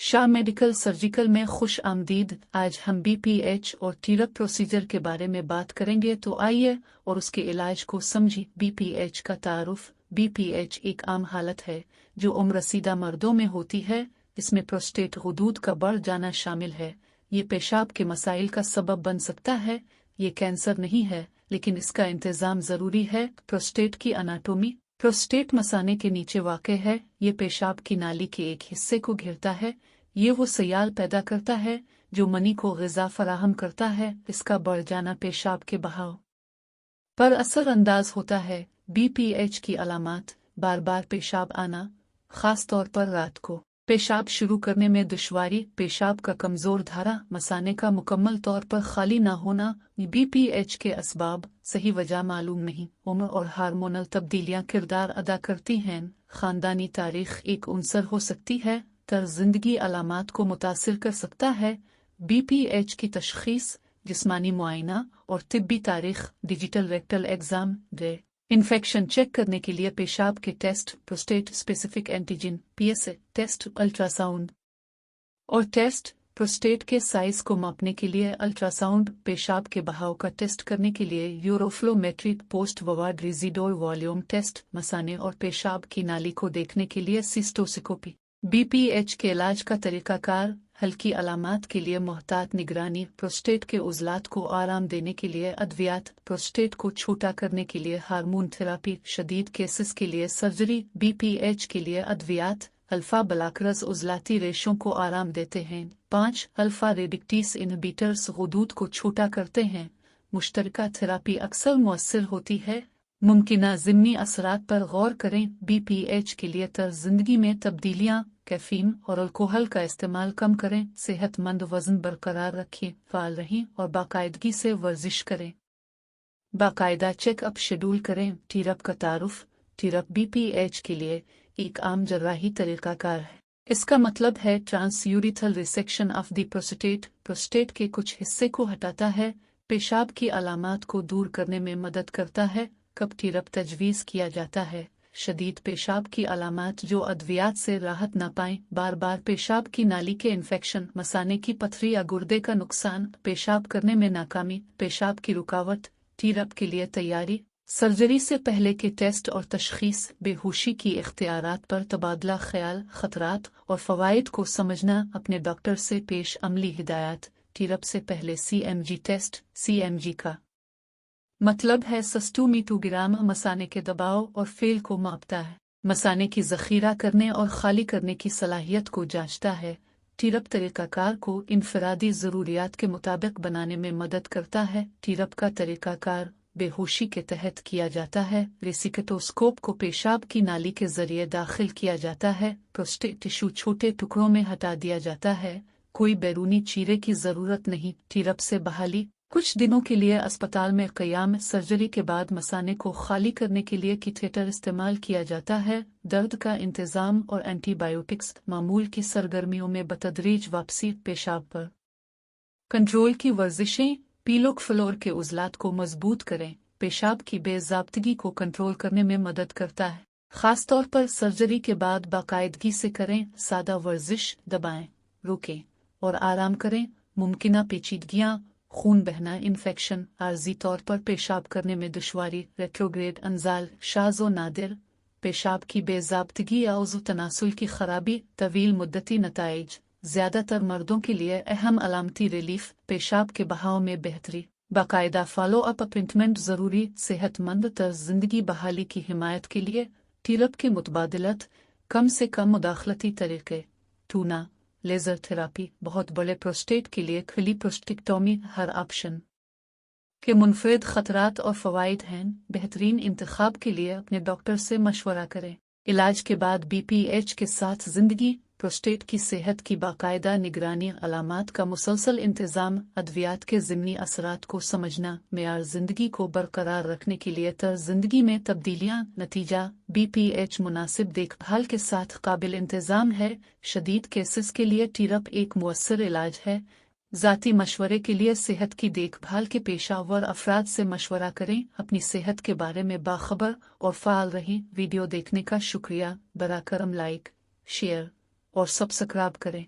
Shah medical surgical में खुश आमदीद। आज हम BPH और टीरप प्रोसीजर के बारे में बात करेंगे, तो आइए और उसके इलाज को समझिए। BPH का तारुफ। BPH एक आम हालत है जो उम्ररसीदा मर्दों में होती है। इसमें प्रोस्टेट गुदूद का बढ़ जाना शामिल है। ये पेशाब के मसाइल का सबब बन सकता है। ये कैंसर नहीं है, लेकिन इसका इंतजाम जरूरी है। प्रोस्टेट की अनाटोमी। प्रोस्टेट मसाने के नीचे वाक़ है। ये पेशाब की नाली के एक हिस्से को घेरता है। ये वो सयाल पैदा करता है जो मनी को ग़िज़ा फराहम करता है। इसका बढ़ जाना पेशाब के बहाव पर असर अंदाज होता है। BPH की अलामात: बार बार पेशाब आना, ख़ास तौर पर रात को। पेशाब शुरू करने में दुश्वारी, पेशाब का कमज़ोर धारा, मसाने का मुकम्मल तौर पर खाली ना होना। BPH के असबाब: सही वजह मालूम नहीं। उम्र और हार्मोनल तब्दीलियां किरदार अदा करती हैं। ख़ानदानी तारीख़ एक उनसर हो सकती है। तर्ज़ ज़िंदगी अलामात को मुतासिर कर सकता है। BPH की तशख़ीस: जिस्मानी मुआयना और तिब्बी तारीख़। Digital rectal exam. Infection check करने के लिए पेशाब के test, prostate specific antigen PSA test, ultrasound और टेस्ट। प्रोस्टेट के साइज को मापने के लिए अल्ट्रासाउंड। पेशाब के बहाव का टेस्ट करने के लिए uroflowmetry. Post void residual volume test. मसाने और पेशाब की नाली को देखने के लिए सिस्टोस्कोपी। BPH के इलाज का तरीक़ाकार: हल्की अलामात के लिए मोहतात निगरानी। प्रोस्टेट के उज़लात को आराम देने के लिए अद्वियात। प्रोस्टेट को छोटा करने के लिए हार्मोन थेरापी। शदीद केसेस के लिए सर्जरी। BPH के लिए अद्वियात: अल्फा ब्लॉकर्स उज़लाती रेशों को आराम देते हैं। 5 अल्फा रेडिक्टेस इनहिबिटर्स गुदूद को छोटा करते हैं। मुश्तरका थेरापी अक्सर मुअस्सिर होती है। मुमकिना ज़िमनी असरात पर गौर करें। BPH के लिए तर्ज़ ज़िंदगी में तब्दीलियाँ: कैफ़ीन और अल्कोहल का इस्तेमाल कम करें। सेहतमंद वज़न बरकरार रखें। फ़ाल रहें और बाकायदगी से वर्जिश करें। बाकायदा चेकअप शेड्यूल करें। टीरप का तारुफ। टीरप BPH के लिए एक आम जर्राही तरीक़ाकार है। इसका मतलब है transurethral resection of the prostate. Prostate के कुछ हिस्से को हटाता है। पेशाब की अलामात को दूर करने में मदद करता है। कब टीरप तजवीज़ किया जाता है? शदीद पेशाब की अलामात जो अद्वियात से राहत न पाएं: बार बार पेशाब की नाली के इन्फेक्शन, मसाने की पथरी या गुर्दे का नुकसान, पेशाब करने में नाकामी, पेशाब की रुकावट। टीरप के लिए तैयारी: सर्जरी से पहले के टेस्ट और तशख़ीस। बेहोशी की इख्तियारात पर तबादला ख्याल, ख़तरात और फ़वाइद को समझना। अपने डॉक्टर से पेश अमली हिदायत। टीरप से पहले CMG टेस्ट। CMG का मतलब है सस्टोमीटोग्राम। मसाने के दबाव और फेल को मापता है। मसाने की ज़ख़ीरा करने और खाली करने की सलाहियत को जांचता है। टीरप तरीक़ाकार को इनफरादी ज़रूरियात के मुताबिक बनाने में मदद करता है। टीरप का तरीक़ाकार बेहोशी के तहत किया जाता है। रेसिकेटोस्कोप को पेशाब की नाली के ज़रिए दाखिल किया जाता है। प्रोस्टेट टिश्यू छोटे टुकड़ों में हटा दिया जाता है। कोई बैरूनी चीरे की ज़रूरत नहीं। टीरप से बहाली: कुछ दिनों के लिए अस्पताल में क़याम। सर्जरी के बाद मसाने को खाली करने के लिए कैथेटर इस्तेमाल किया जाता है। दर्द का इंतज़ाम और एंटीबायोटिक्स। मामूल की सरगर्मियों में बतदरीज वापसी। पेशाब पर कंट्रोल की वर्जिशें। पीलोक फ्लोर के उज़लात को मजबूत करें। पेशाब की बेज़ाब्तगी को कंट्रोल करने में मदद करता है। ख़ास तौर पर सर्जरी के बाद बाकायदगी से करें। सादा वर्जिश, दबाएं, रोकें और आराम करें। मुमकिना पेचीदगियाँ: खून बहना, इन्फेक्शन, आर्जी तौर पर पेशाब करने में दुश्वारी, रेट्रोग्रेड अंजाल, शाज़ो नादिर, पेशाब की बेज़ाब्तगी या उज़्व तनासुल की खराबी, तवील मुद्दती नताइज। ज़्यादातर मर्दों के लिए अहम अलामती रिलीफ: पेशाब के बहाव में बेहतरी, बाकायदा फॉलो अप अपॉइंटमेंट ज़रूरी। सेहतमंद तर्ज़ ज़िंदगी बहाली की हिमायत के लिए टीरप की मुतबादलत, कम से कम मुदाखलती तरीक़े। Tuna, laser therapy. बहुत बड़े प्रोस्टेट के लिए खुली प्रोस्टेक्टोमी हर ऑप्शन के मुनफरिद ख़तरात और फ़वाइद हैं। बेहतरीन इंतखाब के लिए अपने डॉक्टर से मशवरा करें। इलाज के बाद BPH के साथ ज़िंदगी। प्रोस्टेट की सेहत की बाकायदा निगरानी, अलामात का मुसलसल इंतज़ाम, अद्वियात के ज़िमनी असरात को समझना। मेयार ज़िंदगी को बरकरार रखने के लिए तर्ज़ ज़िंदगी में तब्दीलियाँ। नतीजा: BPH मुनासिब देखभाल के साथ काबिल इंतज़ाम है। शदीद केसेस के लिए टीरप एक मुअस्सर इलाज है। ज़ाती मशवरे के लिए सेहत की देखभाल के पेशावर अफराद से मशवरा करें। अपनी सेहत के बारे में बाखबर और फ़ाल रहें। वीडियो देखने का शुक्रिया। बराकरम लाइक, शेयर और सब्सक्राइब करें।